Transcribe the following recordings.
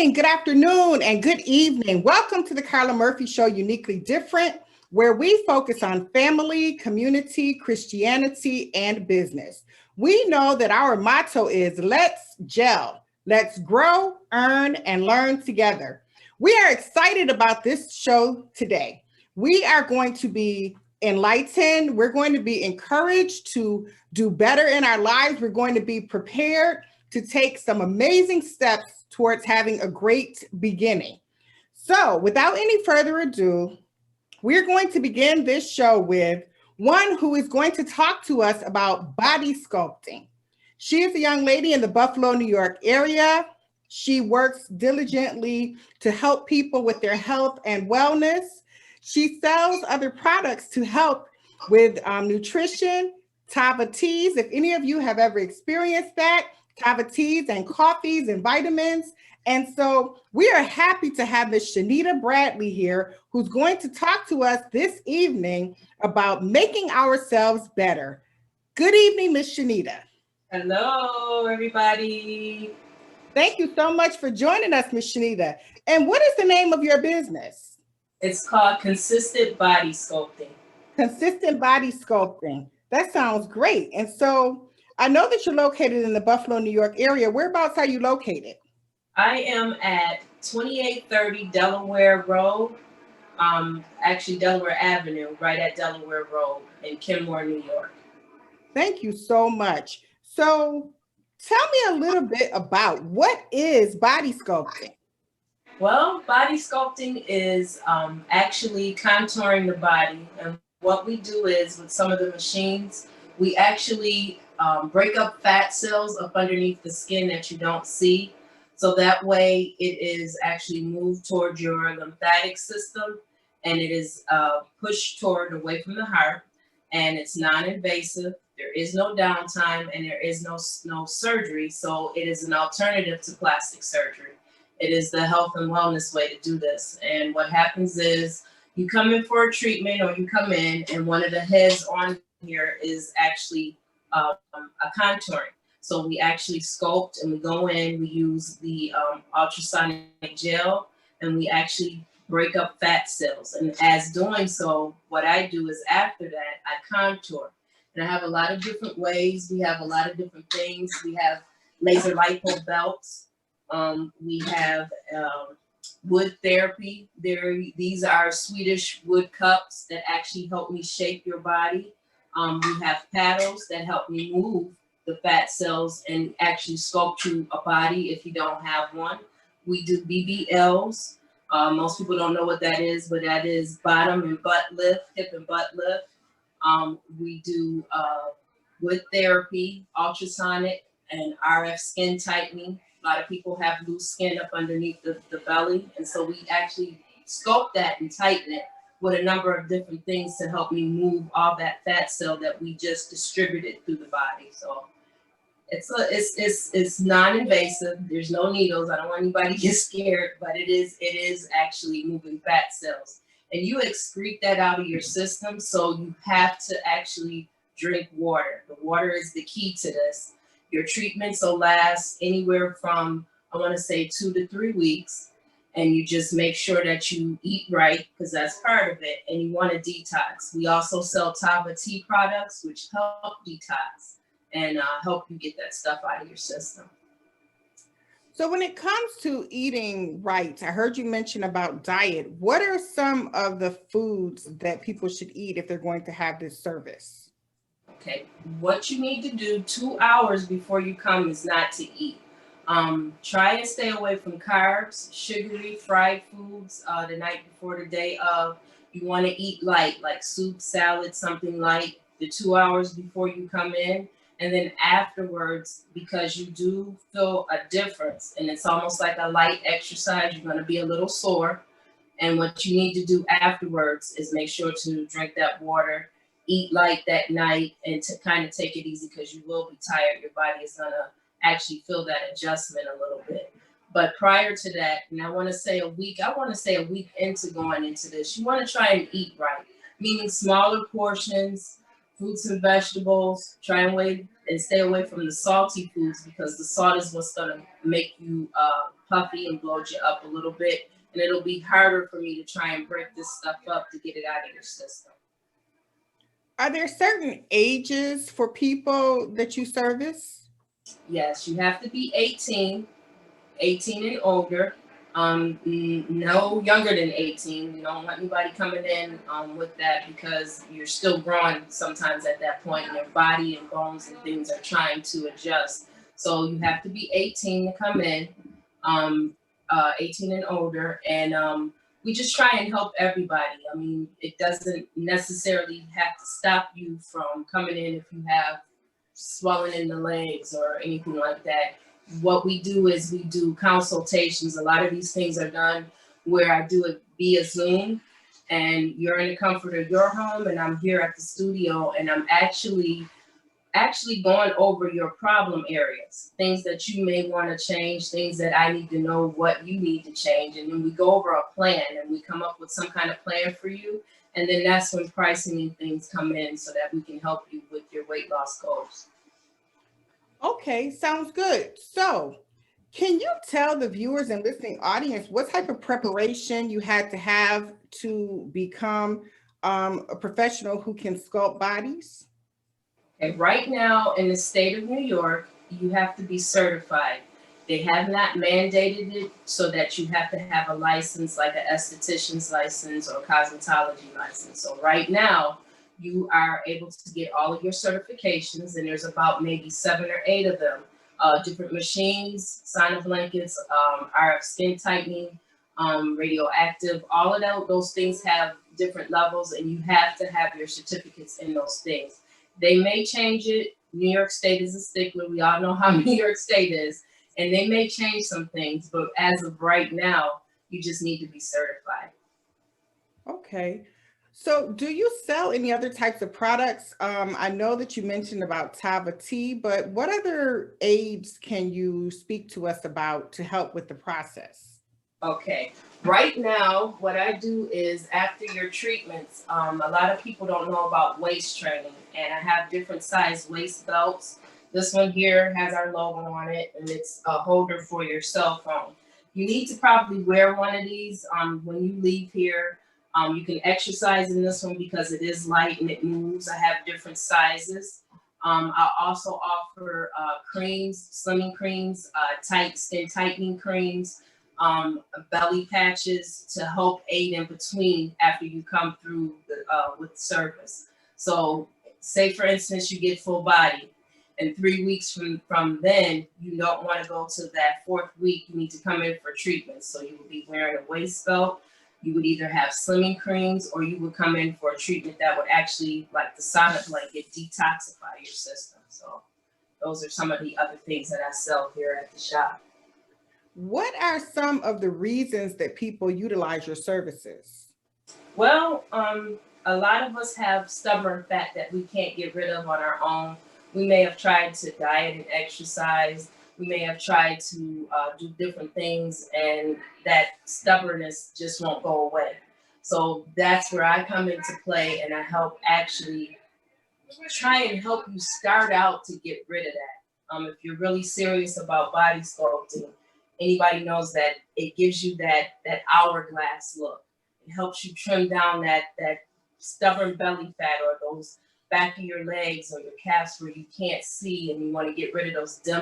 morning, good afternoon, and good evening. Welcome to the Carla Murphy Show, Uniquely Different, where we focus on family, community, Christianity, and business. We know that our motto is let's gel, let's grow, earn, and learn together. We are excited about this show today. We are going to be enlightened. We're going to be encouraged to do better in our lives. We're going to be prepared to take some amazing steps towards having a great beginning. So without any further ado, we're going to begin this show with one who is going to talk to us about body sculpting. She is a young lady in the Buffalo, New York area. She works diligently to help people with their health and wellness. She sells other products to help with nutrition, Tava teas. If any of you have ever experienced that, Tava teas and coffees and vitamins. And so we are happy to have Miss Shanita Bradley here, who's going to talk to us this evening about making ourselves better. Good evening, Miss Shanita. Hello, everybody. Thank you so much for joining us, Miss Shanita. And what is the name of your business? It's called Consistent Body Sculpting. Consistent Body Sculpting. That sounds great. And so I know that you're located in the Buffalo, New York area. Whereabouts are you located? I am at 2830 Delaware Road, actually Delaware Avenue, right at Delaware Road in Kenmore, New York. Thank you so much. So tell me a little bit about what is body sculpting? Well, body sculpting is actually contouring the body. And what we do is with some of the machines, we actually break up fat cells up underneath the skin that you don't see. So that way it is actually moved toward your lymphatic system and it is pushed toward away from the heart, and it's non-invasive. There is no downtime and there is no surgery. So it is an alternative to plastic surgery. It is the health and wellness way to do this. And what happens is you come in for a treatment or you come in and one of the heads on here is actually a contouring. So we actually sculpt and we go in, we use the ultrasonic gel and we actually break up fat cells. And as doing so, what I do is after that, I contour. And I have a lot of different ways. We have a lot of different things. We have laser lipo belts. We have wood therapy. These are Swedish wood cups that actually help me shape your body. We have paddles that help me move the fat cells and actually sculpt you a body if you don't have one. We do BBLs. Most people don't know what that is, but that is bottom and butt lift, hip and butt lift. We do wood therapy, ultrasonic, and RF skin tightening. A lot of people have loose skin up underneath the belly. And so we actually sculpt that and tighten it with a number of different things to help me move all that fat cell that we just distributed through the body. So it's non-invasive. There's no needles. I don't want anybody to get scared, but it is actually moving fat cells. And you excrete that out of your system, so you have to actually drink water. The water is the key to this. Your treatments will last anywhere from, I want to say, 2 to 3 weeks. And you just make sure that you eat right, because that's part of it. And you want to detox. We also sell Tava tea products, which help detox and help you get that stuff out of your system. So when it comes to eating right, I heard you mention about diet. What are some of the foods that people should eat if they're going to have this service? Okay, what you need to do 2 hours before you come is not to eat. Try and stay away from carbs, sugary, fried foods the night before the day of. You want to eat light, like soup, salad, something light, the 2 hours before you come in. And then afterwards, because you do feel a difference and it's almost like a light exercise, you're going to be a little sore. And what you need to do afterwards is make sure to drink that water, eat light that night, and to kind of take it easy because you will be tired. Your body is going to actually feel that adjustment a little bit. But prior to that, and I want to say a week into going into this, you want to try and eat right, meaning smaller portions, fruits and vegetables. Try and stay away from the salty foods, because the salt is what's going to make you puffy and bloat you up a little bit. And it'll be harder for me to try and break this stuff up to get it out of your system. Are there certain ages for people that you service? Yes, you have to be 18 and older. No younger than 18. You don't want anybody coming in with that, because you're still growing sometimes at that point, and your body and bones and things are trying to adjust. So you have to be 18 to come in, 18 and older, and we just try and help everybody. I mean, it doesn't necessarily have to stop you from coming in if you have swelling in the legs or anything like that. What we do is we do consultations. A lot of these things are done where I do it via Zoom, and you're in the comfort of your home, and I'm here at the studio, and I'm actually going over your problem areas, things that you may want to change, things that I need to know what you need to change. And then we go over a plan, and we come up with some kind of plan for you. And then that's when pricing and things come in, so that we can help you with your weight loss goals. Okay, sounds good. So, can you tell the viewers and listening audience what type of preparation you had to have to become a professional who can sculpt bodies? Okay, right now in the state of New York, you have to be certified. They have not mandated it so that you have to have a license, like an esthetician's license or cosmetology license. So right now, you are able to get all of your certifications, and there's about maybe 7 or 8 of them. Different machines, sauna blankets, RF skin tightening, radioactive, all of those things have different levels, and you have to have your certificates in those things. They may change it. New York State is a stickler. We all know how New York State is. And they may change some things, but as of right now, you just need to be certified. Okay. So do you sell any other types of products? I know that you mentioned about Tava tea, but what other aids can you speak to us about to help with the process? Okay. Right now, what I do is after your treatments, a lot of people don't know about waist training, and I have different size waist belts. This one here has our logo on it, and it's a holder for your cell phone. You need to probably wear one of these when you leave here. You can exercise in this one because it is light and it moves. I have different sizes. I also offer creams, slimming creams, tight skin tightening creams, belly patches to help aid in between after you come through with service. So say for instance, you get full body, and 3 weeks from then, you don't want to go to that 4th week, you need to come in for treatment. So you would be wearing a waist belt. You would either have slimming creams, or you would come in for a treatment that would actually, like the sauna blanket, detoxify your system. So those are some of the other things that I sell here at the shop. What are some of the reasons that people utilize your services? Well, a lot of us have stubborn fat that we can't get rid of on our own. We may have tried to diet and exercise. We may have tried to do different things, and that stubbornness just won't go away. So that's where I come into play, and I help actually try and help you start out to get rid of that. If you're really serious about body sculpting, anybody knows that it gives you that hourglass look. It helps you trim down that stubborn belly fat, or those back of your legs or your calves where you can't see, and you want to get rid of those the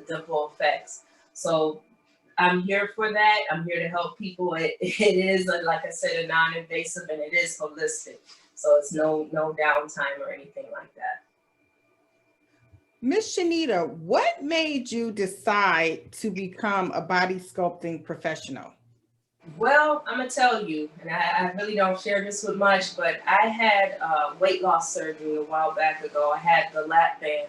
dimple effects. So I'm here for that. I'm here to help people. It is, like I said, a non-invasive, and it is holistic. So it's no downtime or anything like that. Miss Shanita, what made you decide to become a body sculpting professional? Well, I'm gonna tell you, and I really don't share this with much, but I had weight loss surgery a while back ago. I had the lap band,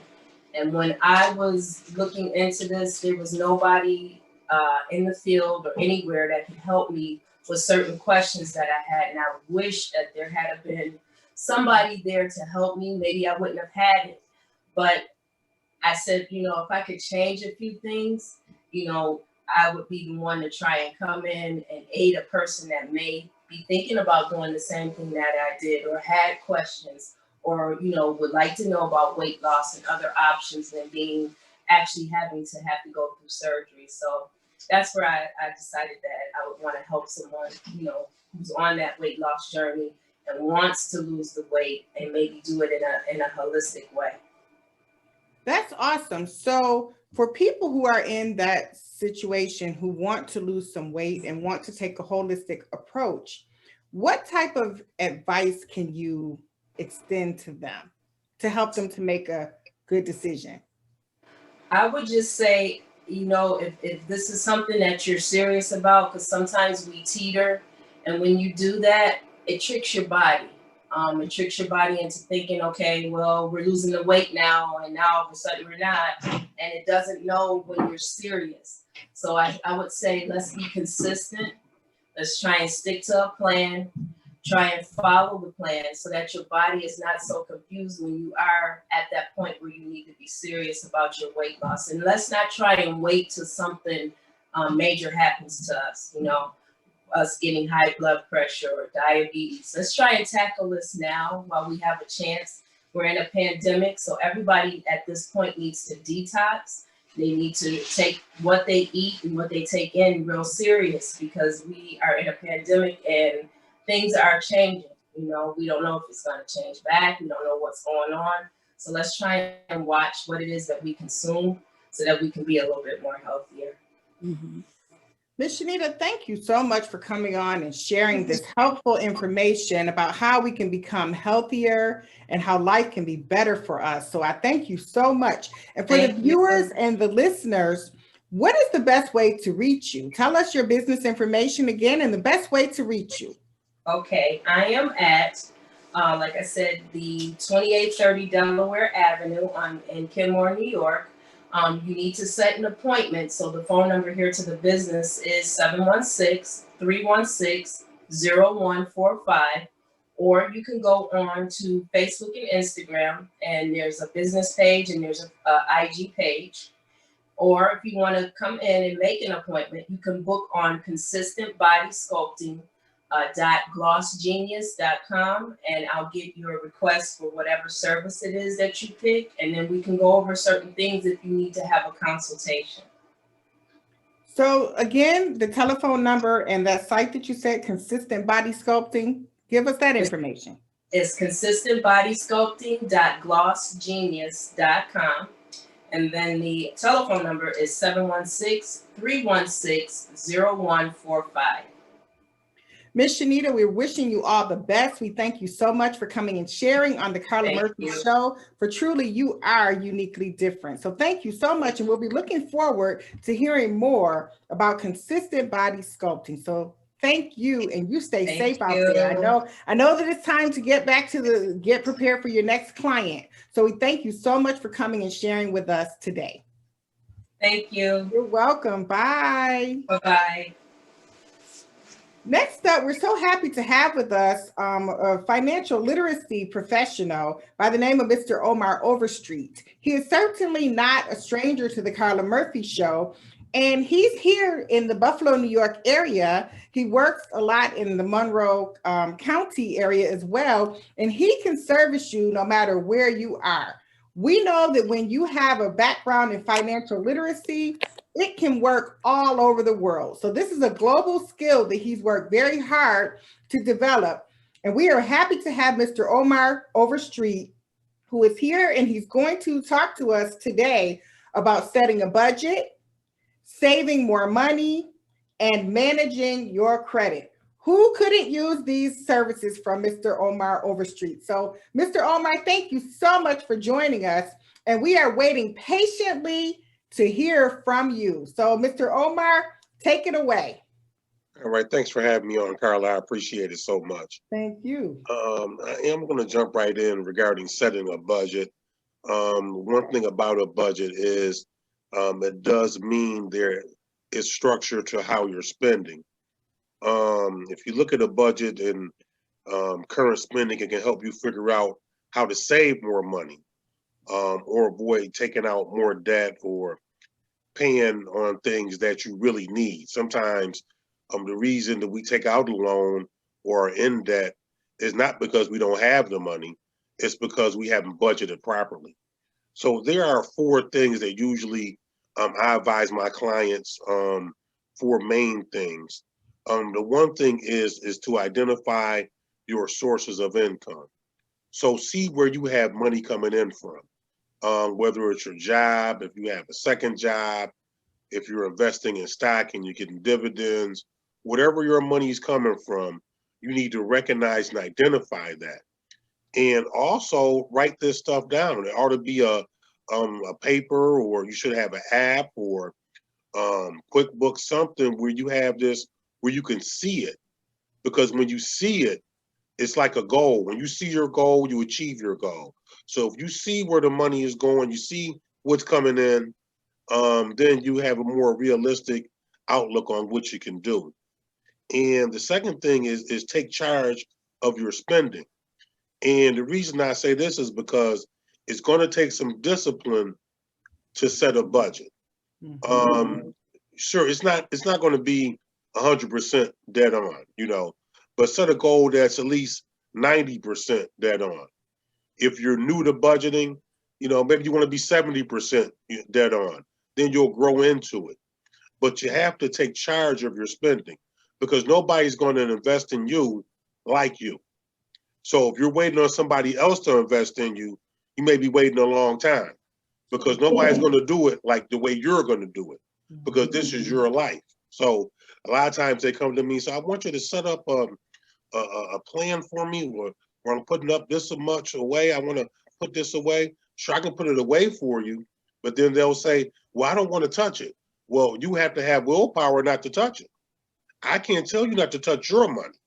and when I was looking into this, there was nobody in the field or anywhere that could help me with certain questions that I had, and I wish that there had been somebody there to help me. Maybe I wouldn't have had it, but I said, if I could change a few things, I would be the one to try and come in and aid a person that may be thinking about doing the same thing that I did, or had questions, or, would like to know about weight loss and other options than having to go through surgery. So that's where I decided that I would want to help someone, you know, who's on that weight loss journey and wants to lose the weight and maybe do it in a holistic way. That's awesome. So for people who are in that situation who want to lose some weight and want to take a holistic approach, what type of advice can you extend to them to help them to make a good decision? I would just say, you know, if this is something that you're serious about, because sometimes we teeter, and when you do that, it tricks your body. It tricks your body into thinking, okay, well, we're losing the weight now, and now all of a sudden we're not, and it doesn't know when you're serious. So I would say let's be consistent. Let's try and stick to a plan. Try and follow the plan so that your body is not so confused when you are at that point where you need to be serious about your weight loss. And let's not try and wait till something major happens to us, you know, us getting high blood pressure or diabetes. Let's try and tackle this now while we have a chance. We're in a pandemic, so everybody at this point needs to detox. They need to take what they eat and what they take in real serious, because we are in a pandemic and things are changing. You know, we don't know if it's going to change back. We don't know what's going on. So let's try and watch what it is that we consume so that we can be a little bit more healthier. Mm-hmm. Ms. Shanita, thank you so much for coming on and sharing this helpful information about how we can become healthier and how life can be better for us. So I thank you so much. And for the viewers and the listeners, what is the best way to reach you? Tell us your business information again and the best way to reach you. Okay, I am at, like I said, the 2830 Delaware Avenue in Kenmore, New York. You need to set an appointment. So the phone number here to the business is 716-316-0145. Or you can go on to Facebook and Instagram, and there's a business page and there's a IG page. Or if you want to come in and make an appointment, you can book on Consistent Body Sculpting .glossgenius.com, and I'll get your request for whatever service it is that you pick, and then we can go over certain things if you need to have a consultation. So again, the telephone number and that site that you said, Consistent Body Sculpting, give us that information. It's consistentbodysculpting.glossgenius.com, and then the telephone number is 716-316-0145. Ms. Shanita, we're wishing you all the best. We thank you so much for coming and sharing on the Carla Murphy Show, for truly you are uniquely different. So thank you so much. And we'll be looking forward to hearing more about consistent body sculpting. So thank you, and you stay safe out there. I know that it's time to get back to get prepared for your next client. So we thank you so much for coming and sharing with us today. Thank you. You're welcome. Bye. Bye-bye. Next up, we're so happy to have with us a financial literacy professional by the name of Mr. Omar Overstreet. He is certainly not a stranger to the Carla Murphy Show, and he's here in the Buffalo, New York area. He works a lot in the Monroe County area as well, and he can service you no matter where you are. We know that when you have a background in financial literacy, it can work all over the world. So this is a global skill that he's worked very hard to develop. And we are happy to have Mr. Omar Overstreet, who is here, and he's going to talk to us today about setting a budget, saving more money, and managing your credit. Who couldn't use these services from Mr. Omar Overstreet? So Mr. Omar, thank you so much for joining us. And we are waiting patiently to hear from you. So Mr. Omar, take it away. All right, thanks for having me on, Carla. I appreciate it so much. Thank you. I am going to jump right in regarding setting a budget. One thing about a budget is it does mean there is structure to how you're spending. If you look at a budget and current spending, it can help you figure out how to save more money. Or avoid taking out more debt or paying on things that you really need. Sometimes the reason that we take out a loan or are in debt is not because we don't have the money, it's because we haven't budgeted properly. So there are 4 things that usually I advise my clients four main things. The one thing is to identify your sources of income. So see where you have money coming in from, whether it's your job, if you have a second job, if you're investing in stock and you're getting dividends, whatever your money is coming from, you need to recognize and identify that. And also write this stuff down. It ought to be a paper, or you should have an app or QuickBooks, something where you have this, where you can see it. Because when you see it, it's like a goal. When you see your goal, you achieve your goal. So if you see where the money is going, you see what's coming in, then you have a more realistic outlook on what you can do. And the second thing is take charge of your spending. And the reason I say this is because it's going to take some discipline to set a budget. Sure, it's not going to be 100% dead on, but set a goal that's at least 90% dead on. If you're new to budgeting, maybe you want to be 70% dead on. Then you'll grow into it. But you have to take charge of your spending, because nobody's going to invest in you like you. So if you're waiting on somebody else to invest in you, you may be waiting a long time, because nobody's going to do it like the way you're going to do it, because this is your life. So a lot of times they come to me and say, I want you to set up a plan for me, or I'm putting up this much away. I want to put this away. Sure, I can put it away for you. But then they'll say, well, I don't want to touch it. Well, you have to have willpower not to touch it. I can't tell you not to touch your money.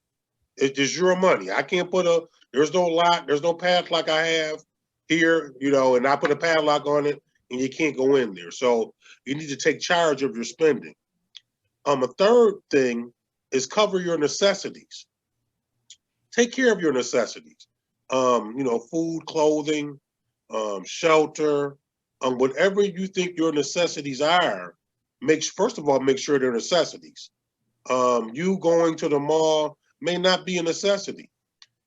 It's your money. I can't there's no lock, there's no padlock I have here, and I put a padlock on it and you can't go in there. So you need to take charge of your spending. A third thing is cover your necessities. Take care of your necessities. Food, clothing, shelter, whatever you think your necessities are, first of all, make sure they're necessities. You going to the mall may not be a necessity.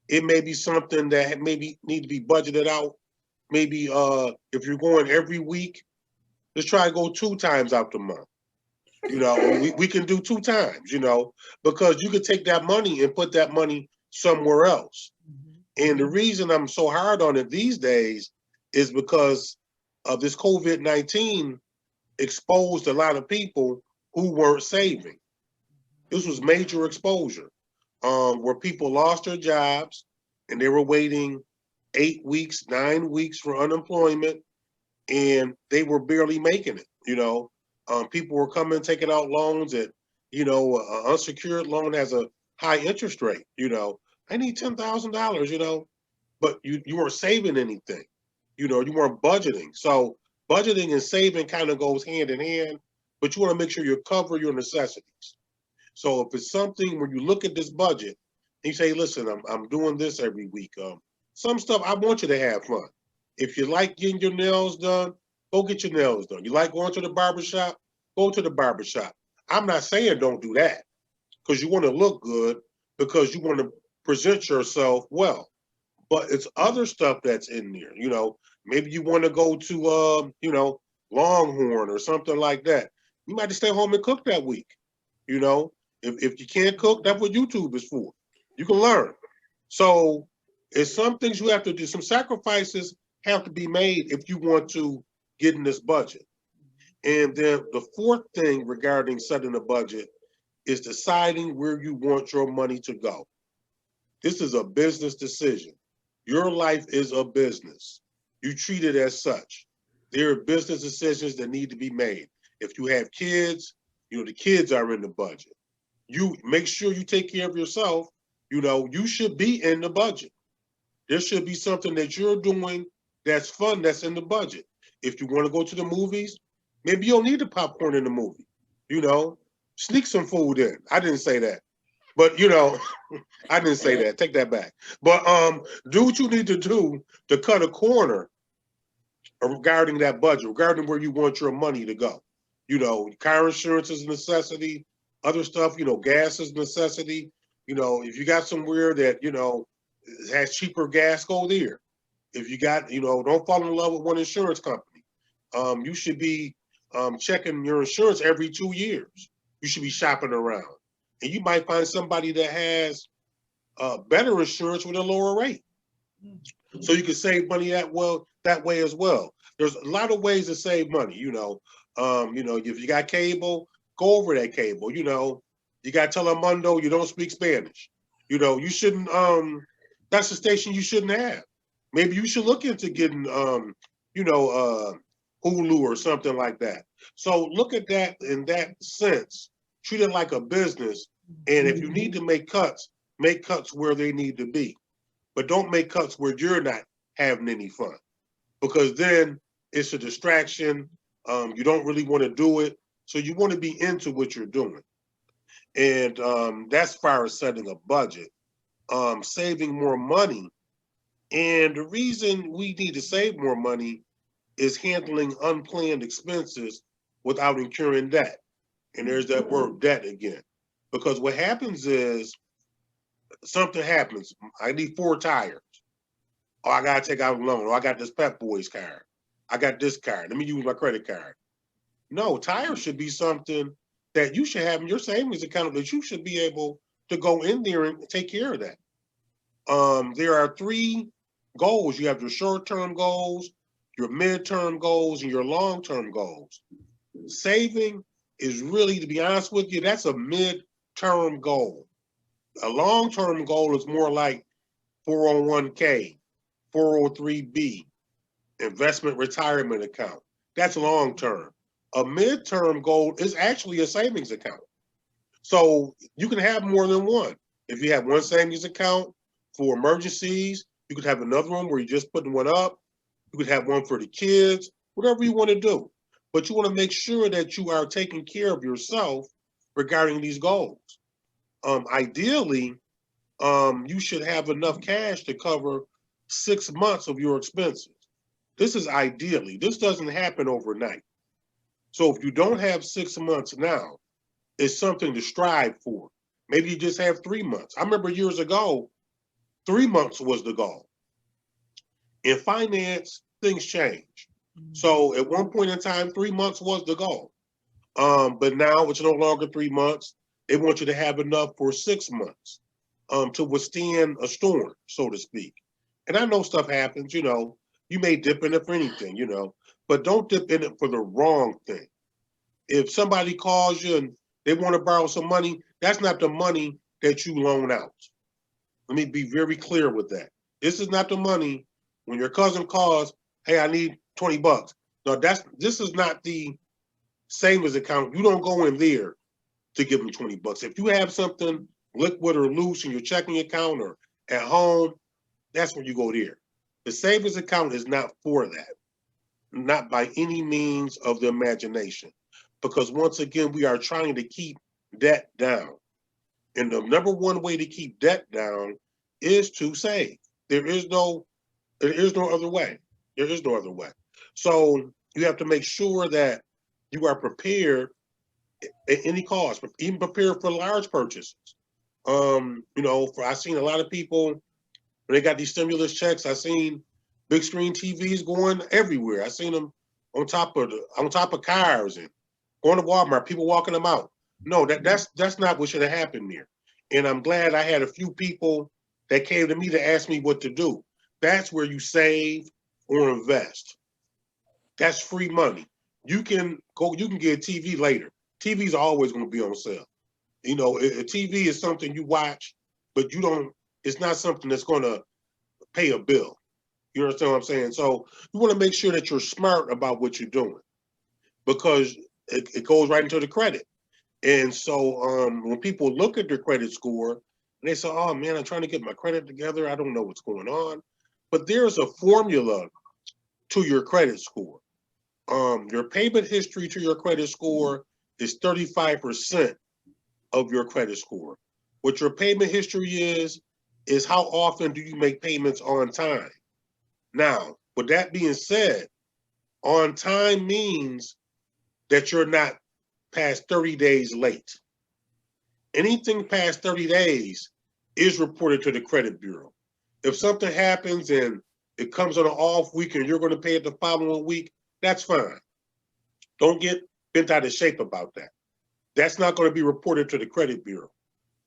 It may be something that maybe need to be budgeted out. Maybe if you're going every week, let's try to go 2 times out the month. We can do 2 times, because you could take that money and put that money somewhere else. And the reason I'm so hard on it these days is because of this COVID-19 exposed a lot of people who weren't saving. This was major exposure, where people lost their jobs and they were waiting 8 weeks, 9 weeks for unemployment, and they were barely making it. People were coming, taking out loans at, an unsecured loan has a high interest rate. I need $10,000, but you weren't saving anything. You weren't budgeting. So budgeting and saving kind of goes hand in hand, but you want to make sure you cover your necessities. So if it's something where you look at this budget and you say, listen, I'm doing this every week. Some stuff, I want you to have fun. If you like getting your nails done, go get your nails done. You like going to the barbershop, go to the barbershop. I'm not saying don't do that, because you want to look good, because you want to present yourself well. But it's other stuff that's in there. Maybe you want to go to, Longhorn or something like that. You might have to stay home and cook that week. If you can't cook, that's what YouTube is for. You can learn. So it's some things you have to do. Some sacrifices have to be made if you want to get in this budget. And then the fourth thing regarding setting a budget is deciding where you want your money to go. This is a business decision. Your life is a business. You treat it as such. There are business decisions that need to be made. If you have kids, the kids are in the budget. You make sure you take care of yourself. You should be in the budget. There should be something that you're doing that's fun, that's in the budget. If you want to go to the movies, maybe you don't need the popcorn in the movie. Sneak some food in. I didn't say that. But, I didn't say that. Take that back. But do what you need to do to cut a corner regarding that budget, regarding where you want your money to go. Car insurance is a necessity. Other stuff, gas is a necessity. If you got somewhere that, has cheaper gas, go there. If you got, don't fall in love with one insurance company. You should be checking your insurance every 2 years. you should be shopping around. And you might find somebody that has better insurance with a lower rate. So you can save money that way as well. There's a lot of ways to save money, if you got cable, go over that cable. You got Telemundo, you don't speak Spanish. You shouldn't that's a station you shouldn't have. Maybe you should look into getting Hulu or something like that. So look at that in that sense. Treat it like a business. And if you need to make cuts where they need to be. But don't make cuts where you're not having any fun, because then it's a distraction. You don't really want to do it. So you want to be into what you're doing. And that's as far as setting a budget, saving more money. And the reason we need to save more money is handling unplanned expenses without incurring debt. And there's that word debt again. Because what happens is something happens. I need 4 tires. Oh, I got to take out a loan. Oh, I got this Pep Boys card. I got this card. Let me use my credit card. No, tires should be something that you should have in your savings account that you should be able to go in there and take care of that. There are 3 goals. You have your short-term goals, your mid-term goals, and your long-term goals. Saving is really, to be honest with you, that's a mid-term goal. A long-term goal is more like 401k, 403b, investment retirement account. That's long-term. A mid-term goal is actually a savings account. So you can have more than one. If you have one savings account for emergencies, you could have another one where you're just putting one up. You could have one for the kids, whatever you want to do. But you want to make sure that you are taking care of yourself regarding these goals. Ideally, you should have enough cash to cover 6 months of your expenses. This is ideally. This doesn't happen overnight. So if you don't have 6 months now, it's something to strive for. Maybe you just have 3 months. I remember years ago, 3 months was the goal. In finance, things change. So at one point in time, 3 months was the goal. But now it's no longer 3 months. They want you to have enough for 6 months to withstand a storm, so to speak. And I know stuff happens, you may dip in it for anything, but don't dip in it for the wrong thing. If somebody calls you and they want to borrow some money, that's not the money that you loan out. Let me be very clear with that. This is not the money when your cousin calls, hey, I need $20. No, this is not the savings account. You don't go in there to give them $20. If you have something liquid or loose in your checking account or at home, that's where you go there. The savings account is not for that, not by any means of the imagination. Because once again, we are trying to keep debt down. And the number one way to keep debt down is to save. There is no other way. There is no other way. So you have to make sure that you are prepared at any cost, even prepared for large purchases. I've seen a lot of people, when they got these stimulus checks, I've seen big screen TVs going everywhere. I've seen them on top of cars and going to Walmart, people walking them out. No, that's not what should have happened there. And I'm glad I had a few people that came to me to ask me what to do. That's where you save or invest. That's free money. You can get a TV later. TV's always going to be on sale. A TV is something you watch, but it's not something that's going to pay a bill. You understand what I'm saying? So you want to make sure that you're smart about what you're doing, because it goes right into the credit. And so when people look at their credit score and they say, oh man, I'm trying to get my credit together, I don't know what's going on. But there's a formula to your credit score. Your payment history to your credit score is 35% of your credit score. What your payment history is how often do you make payments on time? Now, with that being said, on time means that you're not past 30 days late. Anything past 30 days is reported to the credit bureau. If something happens and it comes on an off week and you're going to pay it the following week, that's fine. Don't get bent out of shape about that. That's not going to be reported to the credit bureau.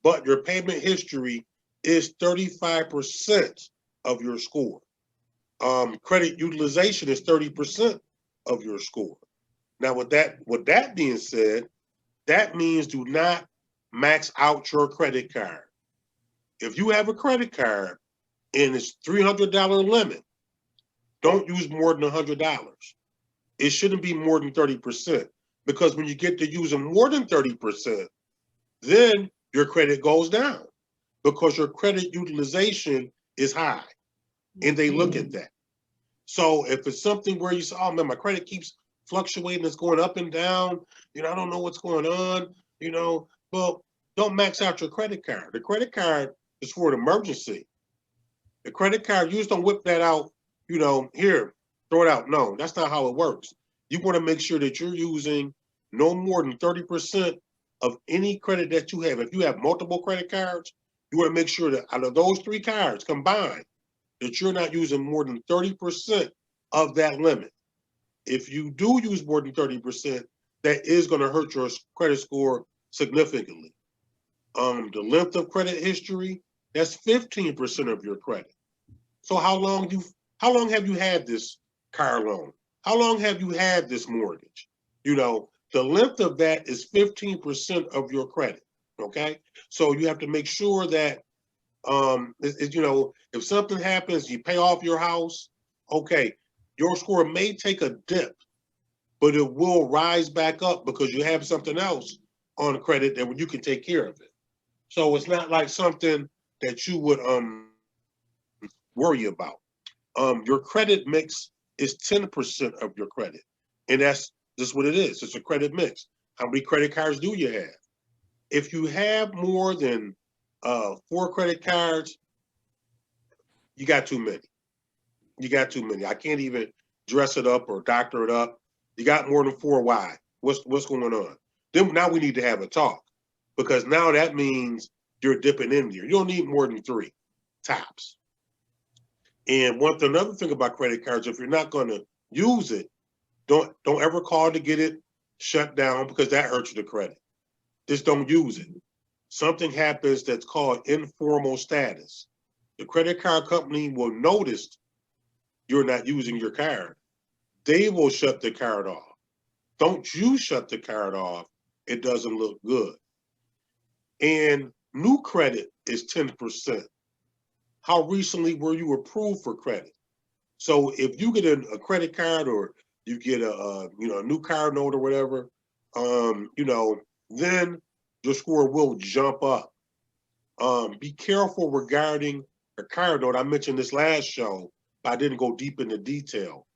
But your payment history is 35% of your score. Credit utilization is 30% of your score. Now, with that being said, that means do not max out your credit card. If you have a credit card and it's $300 limit, don't use more than $100. It shouldn't be more than 30%, because when you get to using more than 30%, then your credit goes down because your credit utilization is high, and they look at that. So if it's something where you say, oh man, my credit keeps fluctuating, it's going up and down, I don't know what's going on, well, don't max out your credit card. The credit card is for an emergency. The credit card, you just don't whip that out, here, throw it out. No, that's not how it works. You want to make sure that you're using no more than 30% of any credit that you have. If you have multiple credit cards, you want to make sure that out of those 3 cards combined, that you're not using more than 30% of that limit. If you do use more than 30%, that is going to hurt your credit score significantly. The length of credit history, that's 15% of your credit. So how long have you had this car loan? How long have you had this mortgage? The length of that is 15% of your credit. Okay, so you have to make sure that if something happens, you pay off your house, okay, your score may take a dip, but it will rise back up because you have something else on credit that you can take care of it. So it's not like something that you would worry about. Your credit mix is 10% of your credit, and that's just what it is. It's a credit mix. How many credit cards do you have? If you have more than 4 credit cards, you got too many. You got too many. I can't even dress it up or doctor it up. You got more than 4. Why? What's going on? Then now we need to have a talk, because now that means you're dipping in there. You don't need more than 3 tops. And another thing about credit cards, if you're not going to use it, don't ever call to get it shut down, because that hurts the credit. Just don't use it. Something happens that's called informal status. The credit card company will notice you're not using your card. They will shut the card off. Don't you shut the card off. It doesn't look good. And new credit is 10%. How recently were you approved for credit? So if you get a credit card, or you get a new car note or whatever, then your score will jump up. Be careful regarding a car note. I mentioned this last show, but I didn't go deep into detail.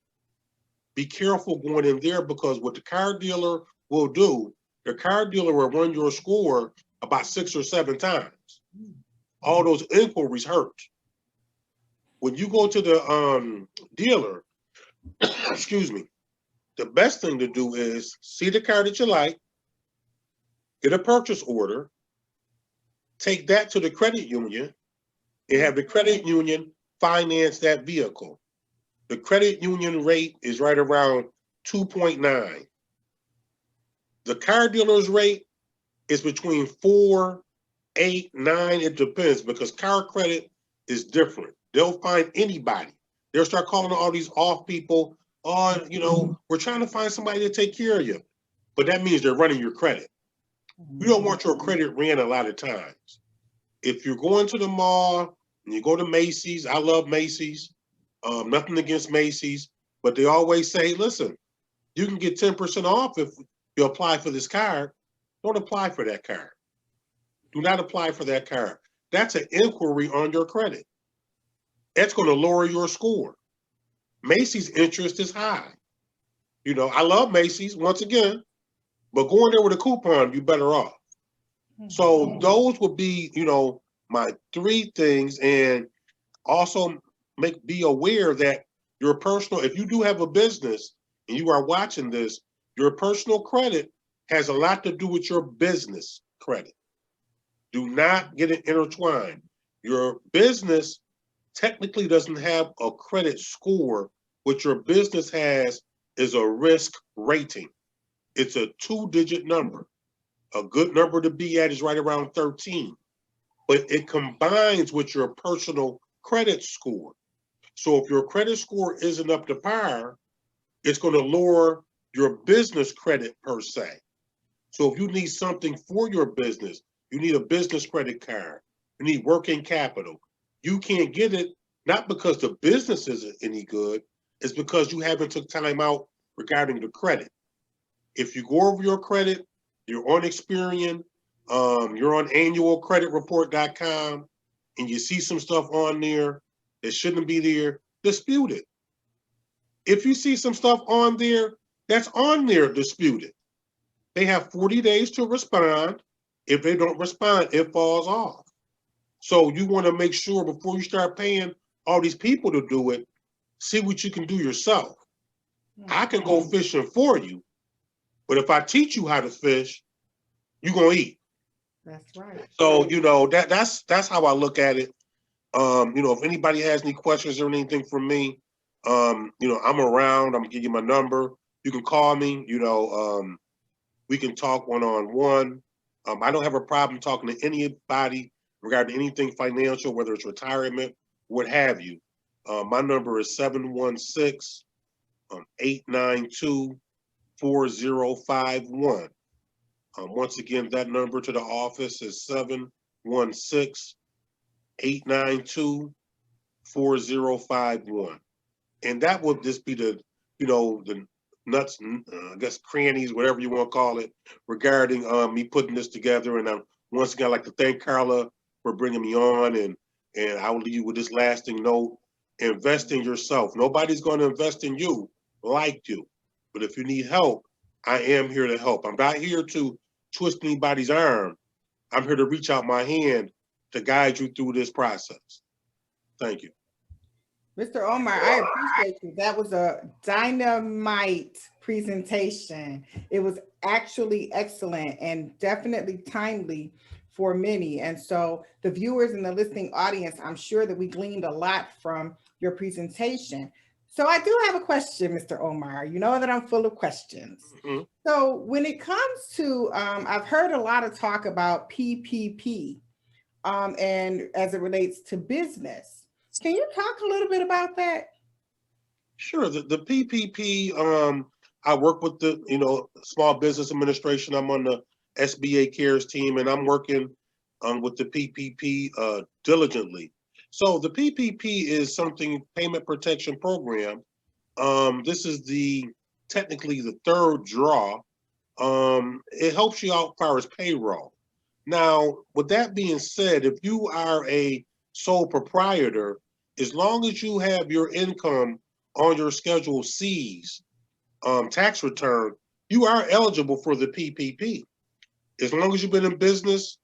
Be careful going in there, because what the car dealer will do, the car dealer will run your score about 6 or 7 times. All those inquiries hurt. When you go to the dealer, excuse me, the best thing to do is see the car that you like, get a purchase order, take that to the credit union, and have the credit union finance that vehicle. The credit union rate is right around 2.9. The car dealer's rate is between 4, 8, 9. It depends, because car credit is different. They'll find anybody. They'll start calling all these off people. Oh, we're trying to find somebody to take care of you. But that means they're running your credit. You don't want your credit ran a lot of times. If you're going to the mall and you go to Macy's, I love Macy's. Nothing against Macy's, but they always say, listen, you can get 10% off if you apply for this card. Don't apply for that card. Do not apply for that card. That's an inquiry on your credit. It's going to lower your score. Macy's interest is high. I love Macy's, once again, but going there with a coupon, you're better off. So those would be, my 3 things. And also be aware that your personal, if you do have a business and you are watching this, your personal credit has a lot to do with your business credit. Do not get it intertwined. Your business technically doesn't have a credit score. What your business has is a risk rating. It's a 2-digit number. A good number to be at is right around 13, but it combines with your personal credit score. So if your credit score isn't up to par, it's going to lower your business credit per se. So if you need something for your business, you need a business credit card, you need working capital, you can't get it, not because the business isn't any good, it's because you haven't took time out regarding the credit. If you go over your credit, you're on Experian, you're on annualcreditreport.com, and you see some stuff on there that shouldn't be there, dispute it. If you see some stuff on there that's on there, dispute it. They have 40 days to respond. If they don't respond, it falls off. So you want to make sure before you start paying all these people to do it, see what you can do yourself. I can go fishing for you, but if I teach you how to fish, you're gonna eat. That's right. So that's how I look at it. If anybody has any questions or anything from me, I'm around. I'm gonna give you my number. You can call me. We can talk one-on-one. I don't have a problem talking to anybody regarding anything financial, whether it's retirement, what have you. My number is 716-892-4051. Once again, that number to the office is 716-892-4051. And that would just be the nuts, I guess crannies, whatever you want to call it, regarding me putting this together. And once again, I'd like to thank Carla for bringing me on. And I will leave you with this lasting note: invest in yourself. Nobody's going to invest in you like you. But if you need help, I am here to help. I'm not here to twist anybody's arm. I'm here to reach out my hand to guide you through this process. Thank you. Mr. Omar, I appreciate you. That was a dynamite presentation. It was actually excellent and definitely timely for many. And so the viewers and the listening audience, I'm sure that we gleaned a lot from your presentation. So I do have a question, Mr. Omar. You know that I'm full of questions. Mm-hmm. So when it comes to, I've heard a lot of talk about PPP and as it relates to business. Can you talk a little bit about that? Sure. The PPP, I work with the Small Business Administration. I'm on the SBA CARES team, and I'm working with the PPP diligently. So the PPP is something, payment protection program. This is technically the third draw. It helps you out as far as payroll. Now, with that being said, if you are a sole proprietor, as long as you have your income on your Schedule C's tax return, you are eligible for the PPP. As long as you've been in business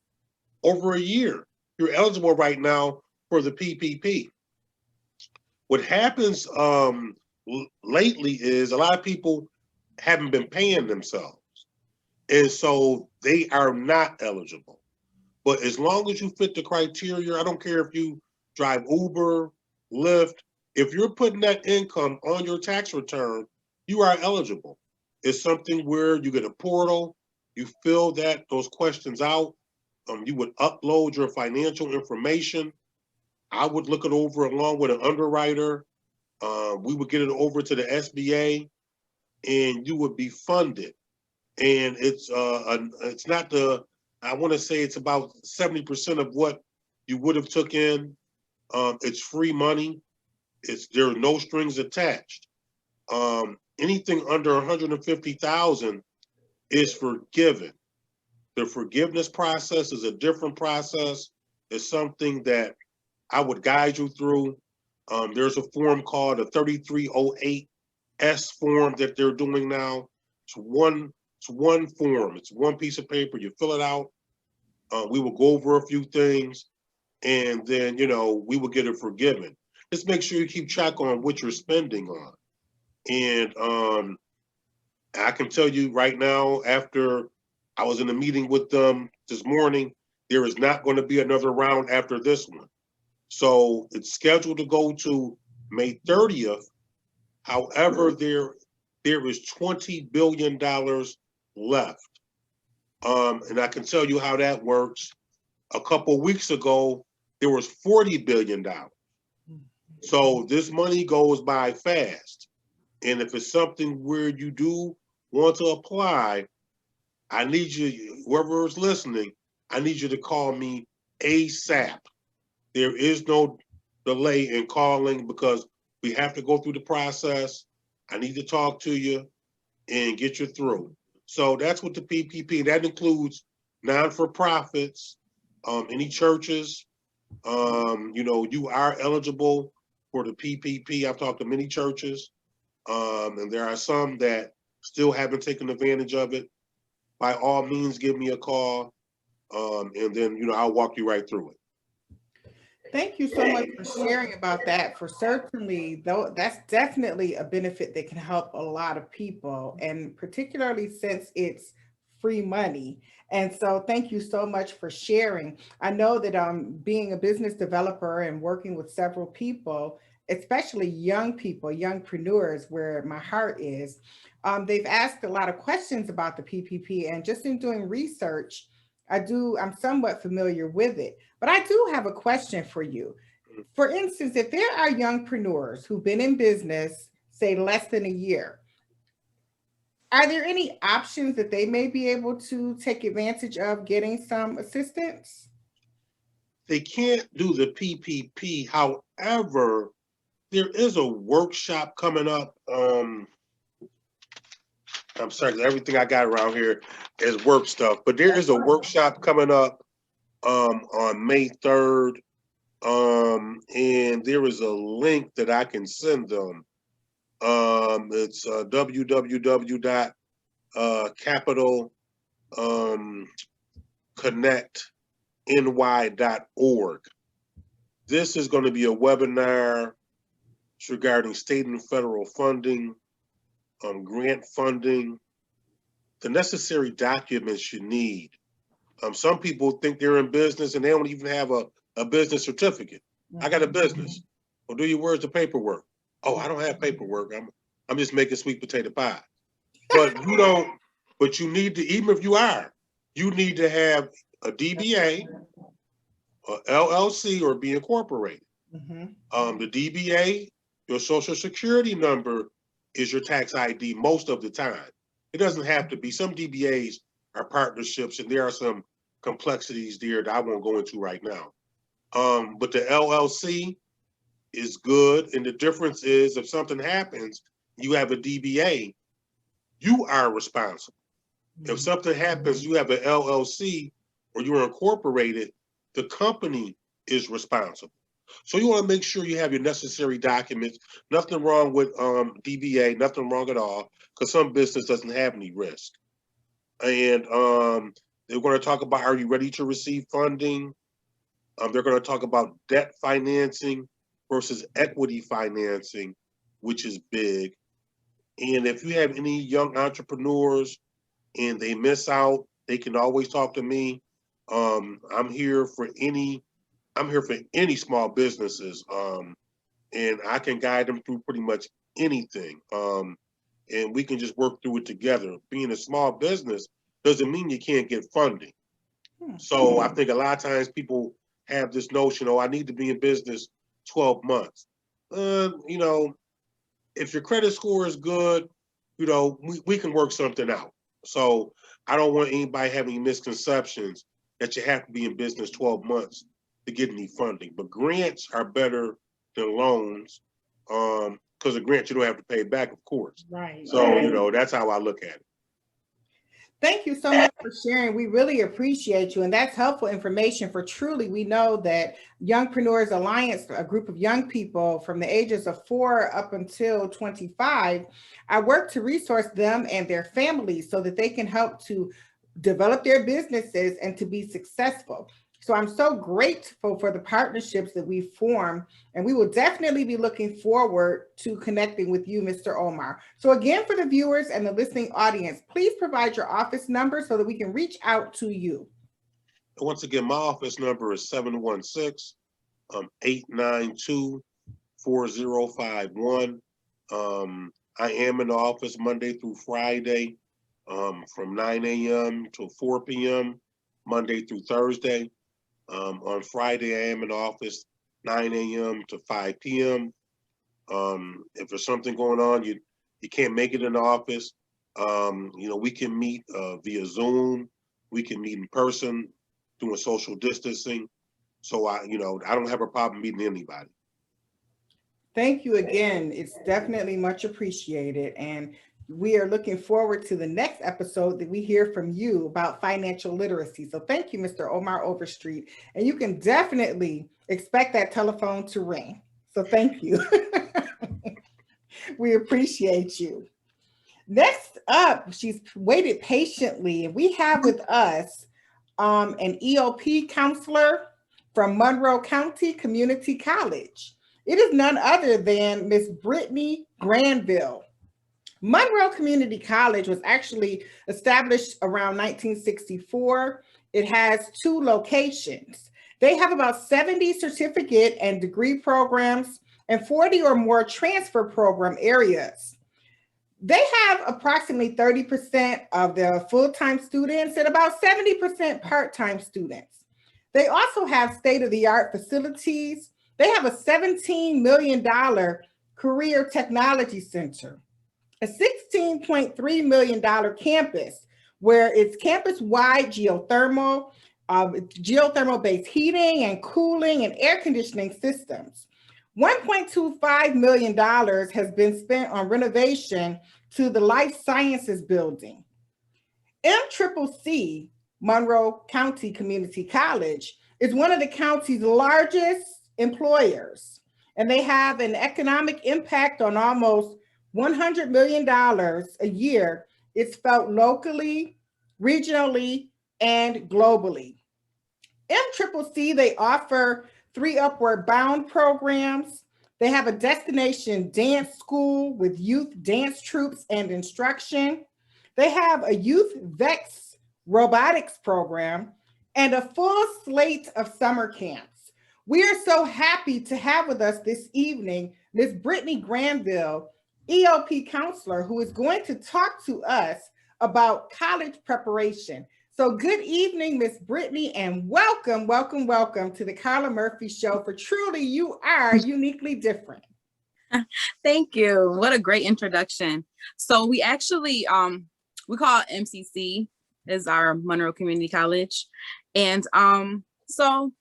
over a year, you're eligible right now for the PPP. What happens lately is a lot of people haven't been paying themselves, and so they are not eligible. But as long as you fit the criteria, I don't care if you drive Uber, Lyft, if you're putting that income on your tax return, you are eligible. It's something where you get a portal, you fill those questions out, you would upload your financial information. I would look it over along with an underwriter. We would get it over to the SBA, and you would be funded. And it's not I want to say it's about 70% of what you would have took in. It's free money. There are no strings attached. Anything under 150,000 is forgiven. The forgiveness process is a different process. It's something that I would guide you through. There's a form called a 3308S form that they're doing now. It's one form. It's one piece of paper. You fill it out. We will go over a few things, and then we will get it forgiven. Just make sure you keep track on what you're spending on. And I can tell you right now, after I was in a meeting with them this morning, there is not going to be another round after this one. So it's scheduled to go to May 30th. However, there is $20 billion left. And I can tell you how that works. A couple of weeks ago, there was $40 billion. So this money goes by fast. And if it's something where you do want to apply, I need you, whoever is listening, I need you to call me ASAP. There is no delay in calling because we have to go through the process. I need to talk to you and get you through. So that's what the PPP, that includes non-for-profits, any churches, you are eligible for the PPP. I've talked to many churches, and there are some that still haven't taken advantage of it. By all means, give me a call, and then, I'll walk you right through it. Thank you so much for sharing about that. For certainly, though, that's definitely a benefit that can help a lot of people, and particularly since it's free money. And so, thank you so much for sharing. I know that being a business developer and working with several people, especially young people, youngpreneurs, where my heart is, they've asked a lot of questions about the PPP, and just in doing research, I'm somewhat familiar with it. But I do have a question for you. For instance, if there are youngpreneurs who've been in business, say less than a year, are there any options that they may be able to take advantage of getting some assistance? They can't do the PPP. However, there is a workshop coming up. I'm sorry, 'cause everything I got around here is work stuff, but there is a workshop coming up on May 3rd. And there is a link that I can send them. It's www.capitalconnectny.org. This is going to be a webinar regarding state and federal funding, grant funding, the necessary documents you need. Some people think they're in business and they don't even have a business certificate. I got a business. Well, where's the paperwork? Oh, I don't have paperwork. I'm just making sweet potato pie. But but you need to, even if you are, you need to have a DBA, a LLC, or be incorporated. The DBA, your social security number is your tax ID most of the time. It doesn't have to be. Some DBAs are partnerships, and there are some complexities there that I won't go into right now. But the LLC is good, and the difference is if something happens, you have a DBA, you are responsible. If something happens, you have an LLC or you're incorporated, the company is responsible. So you want to make sure you have your necessary documents. Nothing wrong with DBA, nothing wrong at all, because some business doesn't have any risk. And they're going to talk about, are you ready to receive funding? They're going to talk about debt financing versus equity financing, which is big. And if you have any young entrepreneurs and they miss out, they can always talk to me. I'm here for any small businesses, and I can guide them through pretty much anything. And we can just work through it together. Being a small business doesn't mean you can't get funding. So I think a lot of times people have this notion, I need to be in business 12 months. If your credit score is good, we can work something out. So I don't want anybody having misconceptions that you have to be in business 12 months to get any funding. But grants are better than loans, because a grant you don't have to pay back, of course. Right. So, that's how I look at it. Thank you so much for sharing. We really appreciate you. And that's helpful information, for truly, we know that Youngpreneurs Alliance, a group of young people from the ages of 4 up until 25, I work to resource them and their families so that they can help to develop their businesses and to be successful. So I'm so grateful for the partnerships that we form, and we will definitely be looking forward to connecting with you, Mr. Omar. So again, for the viewers and the listening audience, please provide your office number so that we can reach out to you. Once again, my office number is 716-892-4051. I am in the office Monday through Friday. from 9 a.m. to 4 p.m. Monday through Thursday. On Friday, I am in office 9 a.m. to 5 p.m. If there's something going on, you can't make it in the office, we can meet via Zoom. We can meet in person doing social distancing. So I don't have a problem meeting anybody. Thank you again. It's definitely much appreciated. And we are looking forward to the next episode that we hear from you about financial literacy. So thank you, Mr. Omar Overstreet. And you can definitely expect that telephone to ring. So thank you. We appreciate you. Next up, she's waited patiently. And we have with us an EOP counselor from Monroe County Community College. It is none other than Miss Brittany Granville. Monroe Community College was actually established around 1964. It has 2 locations. They have about 70 certificate and degree programs and 40 or more transfer program areas. They have approximately 30% of their full-time students and about 70% part-time students. They also have state-of-the-art facilities. They have a $17 million career technology center, a $16.3 million campus where it's campus-wide geothermal-based heating and cooling and air conditioning systems. $1.25 million has been spent on renovation to the Life Sciences building. MCCC, Monroe County Community College, is one of the county's largest employers, and they have an economic impact on almost $100 million a year. It's felt locally, regionally, and globally. MCCC, they offer 3 Upward Bound programs. They have a destination dance school with youth dance troupes and instruction. They have a youth VEX robotics program and a full slate of summer camps. We are so happy to have with us this evening Ms. Brittany Granville, EOP counselor, who is going to talk to us about college preparation. So good evening, Ms. Brittany, and welcome to the Carla Murphy Show, for truly you are uniquely different. Thank you. What a great introduction. So we actually, we call it MCC, is our Monroe Community College. And so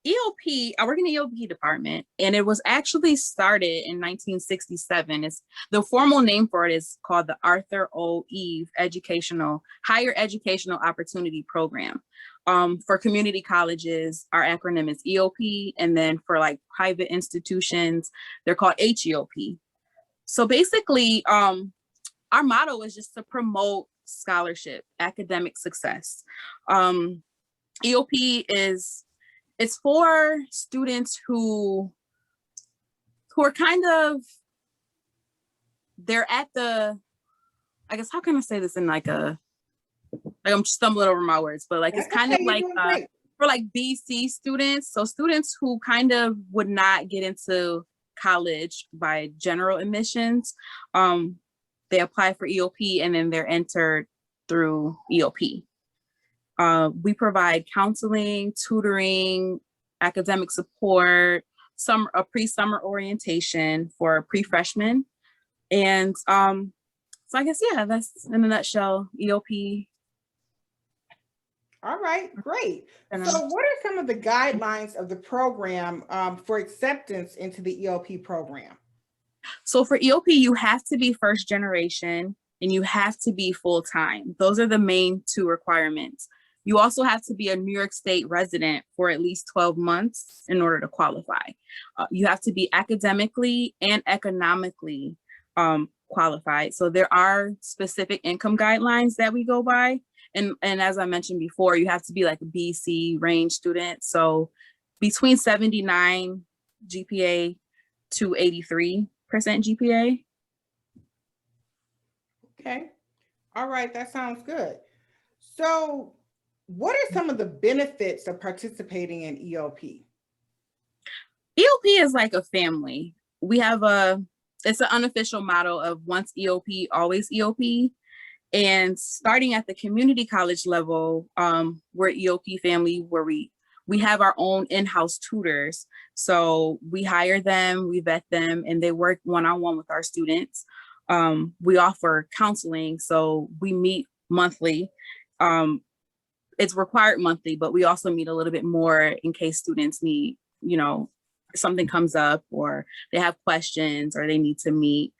EOP, I work in the EOP department, and it was actually started in 1967. The formal name for it is called the Arthur O. Eve Higher Educational Opportunity Program. For community colleges, our acronym is EOP, and then for like private institutions, they're called HEOP. So basically, our motto is just to promote scholarship, academic success. EOP it's for students who are kind of, they're at the, I guess, how can I say this in like I'm stumbling over my words, but like, it's kind of like for like BC students. So students who kind of would not get into college by general admissions, they apply for EOP and then they're entered through EOP. We provide counseling, tutoring, academic support, a pre-summer orientation for pre-freshmen. And so I guess, yeah, that's in a nutshell, EOP. All right, great. So what are some of the guidelines of the program for acceptance into the EOP program? So for EOP, you have to be first generation and you have to be full-time. Those are the main 2 requirements. You also have to be a New York State resident for at least 12 months in order to qualify. You have to be academically and economically qualified. So there are specific income guidelines that we go by. And as I mentioned before, you have to be like a BC range student. So between 79 GPA to 83% GPA. Okay. All right. That sounds good. So what are some of the benefits of participating in EOP? EOP is like a family. We have it's an unofficial motto of once EOP, always EOP. And starting at the community college level, we're EOP family where we have our own in-house tutors. So we hire them, we vet them, and they work one-on-one with our students. We offer counseling, so we meet monthly. It's required monthly, but we also meet a little bit more in case students need, something comes up or they have questions or they need to meet.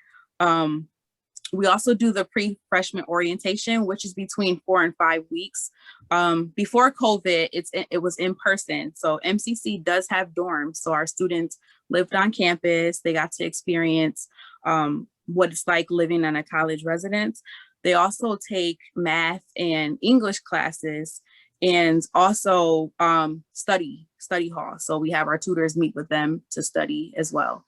We also do the pre-freshman orientation, which is between 4 and 5 weeks. Before COVID, it was in person. So MCC does have dorms. So our students lived on campus. They got to experience what it's like living in a college residence. They also take math and English classes and also study hall. So we have our tutors meet with them to study as well.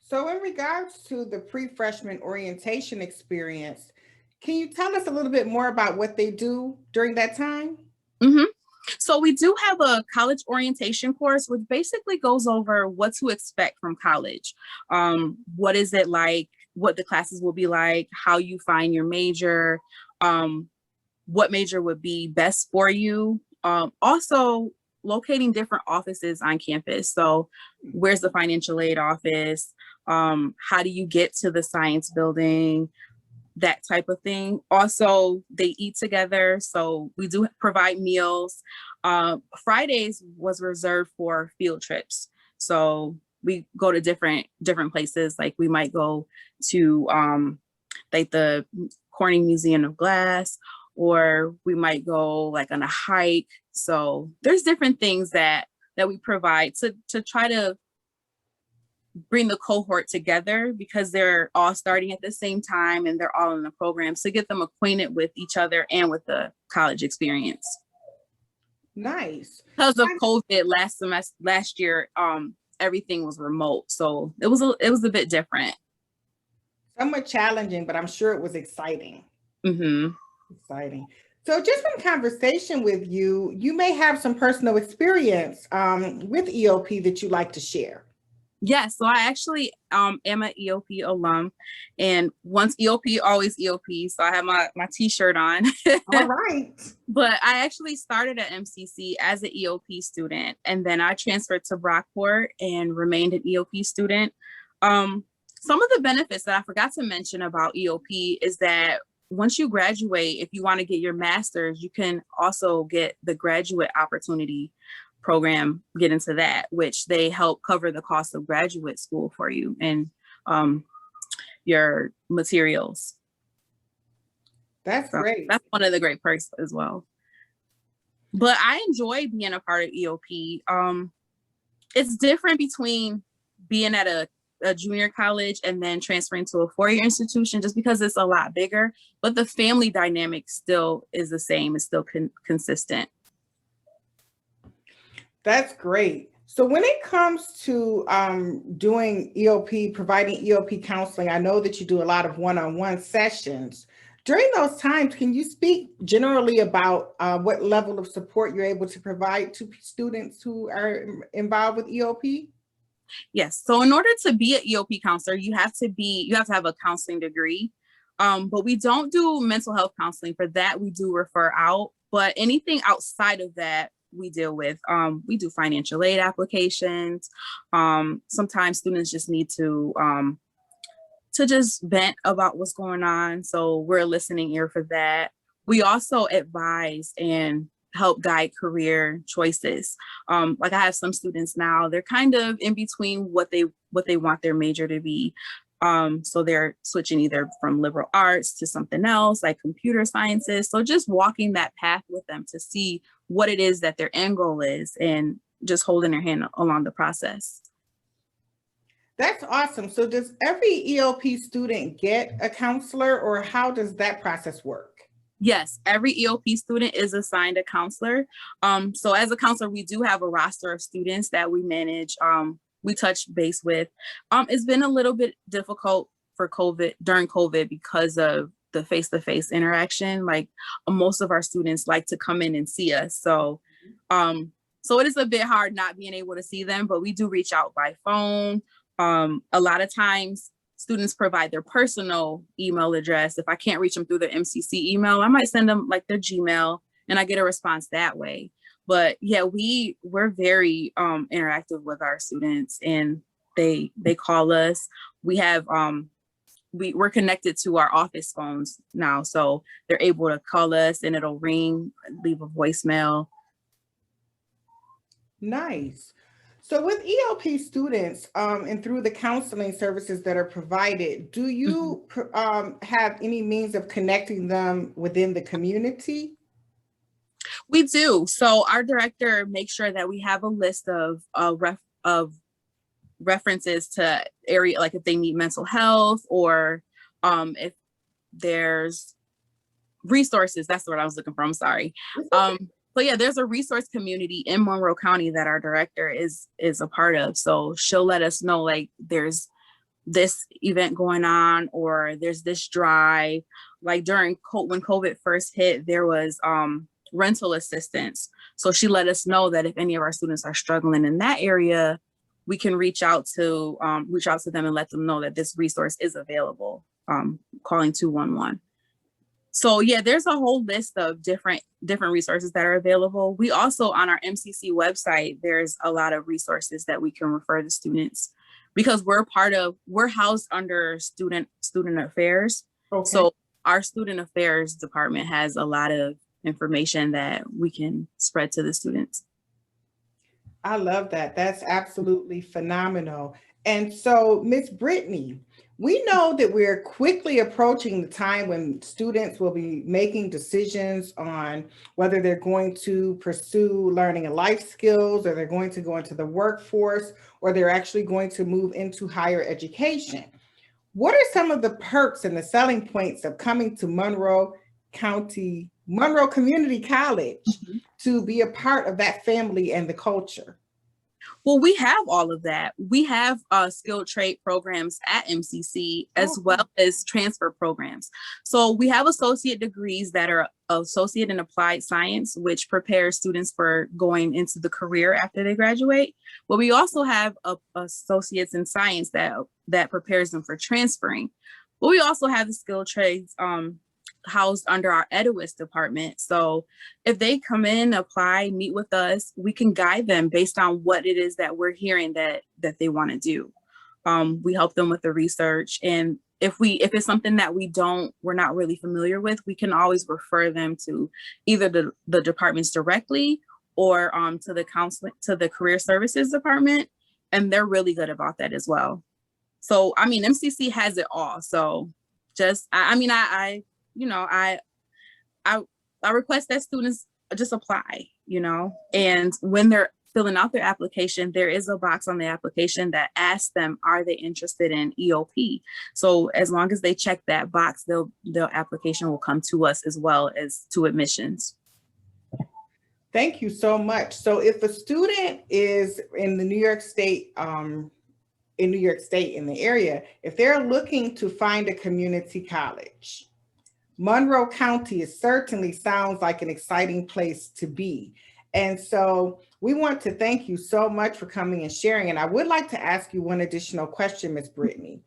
So in regards to the pre-freshman orientation experience, can you tell us a little bit more about what they do during that time? Mm-hmm. So we do have a college orientation course, which basically goes over what to expect from college. What is it like, what the classes will be like, how you find your major, what major would be best for you. Also locating different offices on campus. So where's the financial aid office? How do you get to the science building? That type of thing. Also, they eat together. So we do provide meals. Fridays was reserved for field trips. So we go to different places. Like we might go to like the Corning Museum of Glass, or we might go like on a hike. So there's different things that we provide to try to bring the cohort together, because they're all starting at the same time and they're all in the program, to get them acquainted with each other and with the college experience. Nice. Because of COVID last year, everything was remote, so it was a bit different. Somewhat challenging, but I'm sure it was exciting. Mm-hmm. Exciting. So just from conversation with you, you may have some personal experience with EOP that you'd like to share. Yes, so I actually am an EOP alum, and once EOP, always EOP. So I have my t-shirt on. All right. But I actually started at MCC as an EOP student, and then I transferred to Brockport and remained an EOP student. Some of the benefits that I forgot to mention about EOP is that once you graduate, if you want to get your master's, you can also get the graduate opportunity program, get into that, which they help cover the cost of graduate school for you and your materials. That's great. That's one of the great perks as well. But I enjoy being a part of EOP. It's different between being at a junior college and then transferring to a four-year institution, just because it's a lot bigger, but the family dynamic still is the same. It's still consistent. That's great. So when it comes to doing EOP, providing EOP counseling, I know that you do a lot of one-on-one sessions. During those times, can you speak generally about what level of support you're able to provide to students who are involved with EOP? Yes. So in order to be an EOP counselor, you have to have a counseling degree. But we don't do mental health counseling. For that, we do refer out. But anything outside of that, we deal with. We do financial aid applications. Sometimes students just need to just vent about what's going on. So we're a listening ear for that. We also advise and help guide career choices. Like I have some students now, they're kind of in between what they want their major to be. So they're switching either from liberal arts to something else like computer sciences. So just walking that path with them to see what it is that their end goal is and just holding their hand along the process. That's awesome. So does every EOP student get a counselor, or how does that process work? Yes, every EOP student is assigned a counselor. So as a counselor, we do have a roster of students that we manage. We touch base with. It's been a little bit difficult for during COVID because of the face-to-face interaction. Like most of our students like to come in and see us. So it is a bit hard not being able to see them, but we do reach out by phone. A lot of times students provide their personal email address. If I can't reach them through their MCC email, I might send them like their Gmail and I get a response that way. But yeah, we're very interactive with our students, and they call us. We have we're connected to our office phones now, so they're able to call us and it'll ring, leave a voicemail. Nice. So with EOP students and through the counseling services that are provided, do you have any means of connecting them within the community? We do. So our director makes sure that we have a list of references to area, like if they need mental health or if there's resources. That's what I was looking for. I'm sorry. But yeah, there's a resource community in Monroe County that our director is a part of. So she'll let us know, like, there's this event going on, or there's this drive. Like when COVID first hit, there was rental assistance. So she let us know that if any of our students are struggling in that area, we can reach out to them and let them know that this resource is available, calling 211. So yeah, there's a whole list of different resources that are available. We also, on our MCC website, there's a lot of resources that we can refer to students, because we're housed under student affairs. Okay. So our student affairs department has a lot of information that we can spread to the students. I love that. That's absolutely phenomenal. And so, Miss Brittany, we know that we're quickly approaching the time when students will be making decisions on whether they're going to pursue learning and life skills, or they're going to go into the workforce, or they're actually going to move into higher education. What are some of the perks and the selling points of coming to Monroe Community College to be a part of that family and the culture? Well, we have all of that. We have skilled trade programs at MCC, as well as transfer programs. So we have associate degrees that are associate in applied science, which prepares students for going into the career after they graduate. But we also have associates in science that prepares them for transferring. But we also have the skilled trades housed under our EduWIS department. So if they come in, apply, meet with us, we can guide them based on what it is that we're hearing that they want to do. We help them with the research, and if it's something that we're not really familiar with, we can always refer them to either the departments directly or to the career services department, and they're really good about that as well. So I mean, MCC has it all. So just I request that students just apply, and when they're filling out their application, there is a box on the application that asks them, are they interested in EOP? So as long as they check that box, their application will come to us as well as to admissions. Thank you so much. So if a student is in the New York State, in the area, if they're looking to find a community college, Monroe County certainly sounds like an exciting place to be. And so we want to thank you so much for coming and sharing. And I would like to ask you one additional question, Ms. Brittany.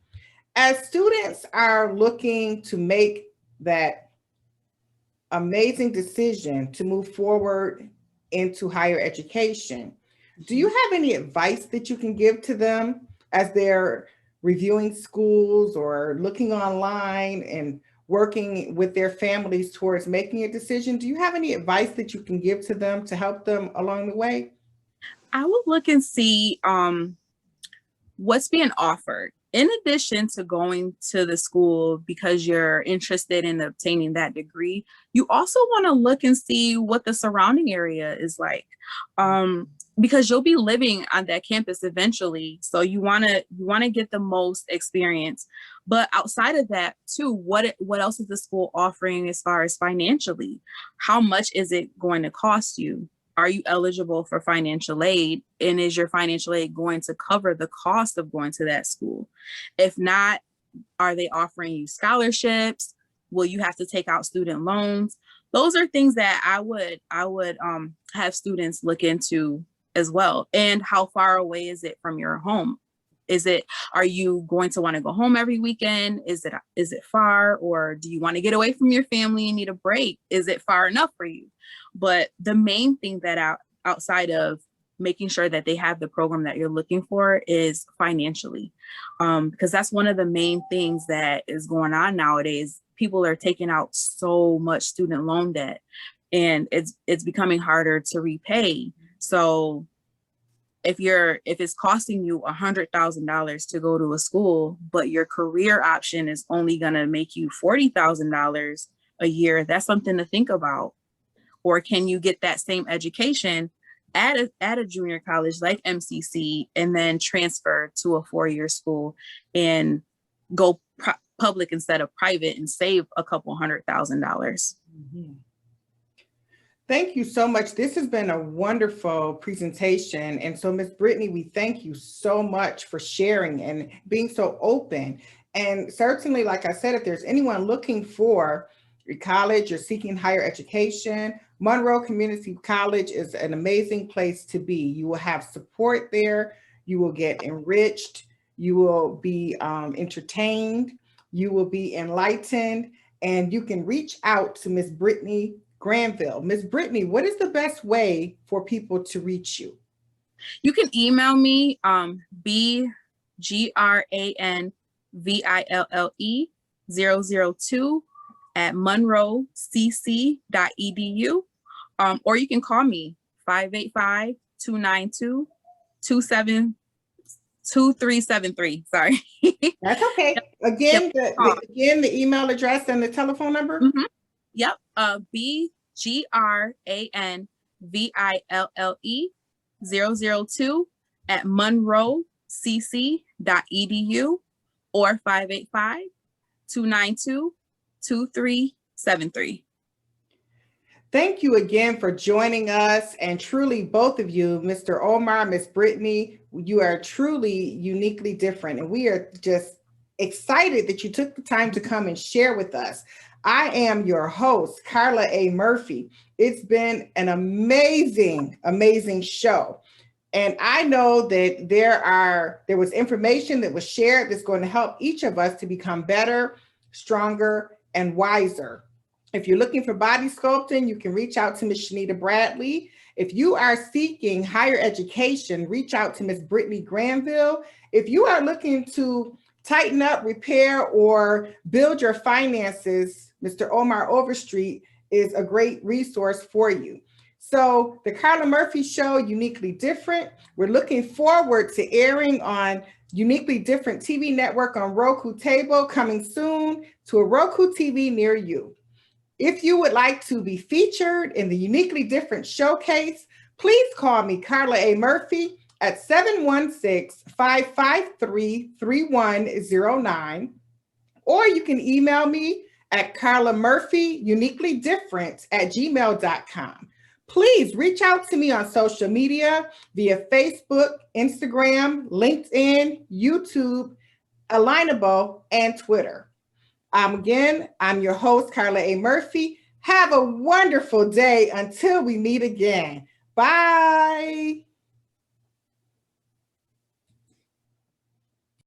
As students are looking to make that amazing decision to move forward into higher education, do you have any advice that you can give to them as they're reviewing schools or looking online and working with their families towards making a decision? Do you have any advice that you can give to them to help them along the way? I would look and see what's being offered. In addition to going to the school because you're interested in obtaining that degree, you also want to look and see what the surrounding area is like. Because you'll be living on that campus eventually. So you want to get the most experience. But outside of that too, what else is the school offering as far as financially? How much is it going to cost you? Are you eligible for financial aid? And is your financial aid going to cover the cost of going to that school? If not, are they offering you scholarships? Will you have to take out student loans? Those are things that I would have students look into as well. And how far away is it from your home? Are you going to want to go home every weekend? Is it far, or do you want to get away from your family and need a break? Is it far enough for you? But the main thing that outside of making sure that they have the program that you're looking for is financially, because that's one of the main things that is going on nowadays. People are taking out so much student loan debt, and it's becoming harder to repay. So if it's costing you $100,000 to go to a school, but your career option is only going to make you $40,000 a year, that's something to think about. Or can you get that same education at a junior college like MCC and then transfer to a 4-year school and go public instead of private and save a couple $100,000? Mm-hmm. Thank you so much. This has been a wonderful presentation. And so, Ms. Brittany, we thank you so much for sharing and being so open. And certainly, like I said, if there's anyone looking for a college or seeking higher education, Monroe Community College is an amazing place to be. You will have support there. You will get enriched. You will be entertained. You will be enlightened. And you can reach out to Ms. Brittany Granville. Ms. Brittany, what is the best way for people to reach you? You can email me, BGranville002@monroecc.edu. Or you can call me 585-292-2373. Sorry. That's okay. Again, the email address and the telephone number? Mm-hmm. Yep. BGranville002@monroecc.edu or 585-292-2373. Thank you again for joining us, and truly both of you, Mr. Omar, Ms. Brittany, you are truly uniquely different, and we are just excited that you took the time to come and share with us. I am your host, Carla A. Murphy. It's been an amazing, amazing show. And I know that there was information that was shared that's going to help each of us to become better, stronger, and wiser. If you're looking for body sculpting, you can reach out to Ms. Shanita Bradley. If you are seeking higher education, reach out to Ms. Brittany Granville. If you are looking to tighten up, repair, or build your finances, Mr. Omar Overstreet is a great resource for you. So the Carla Murphy Show, Uniquely Different. We're looking forward to airing on Uniquely Different TV network on Roku Table, coming soon to a Roku TV near you. If you would like to be featured in the Uniquely Different Showcase, please call me, Carla A. Murphy, at 716-553-3109, or you can email me at carlamurphyuniquelydifferent@gmail.com. Please reach out to me on social media via Facebook, Instagram, LinkedIn, YouTube, Alignable, and Twitter. Again, I'm your host, Carla A. Murphy. Have a wonderful day until we meet again. Bye.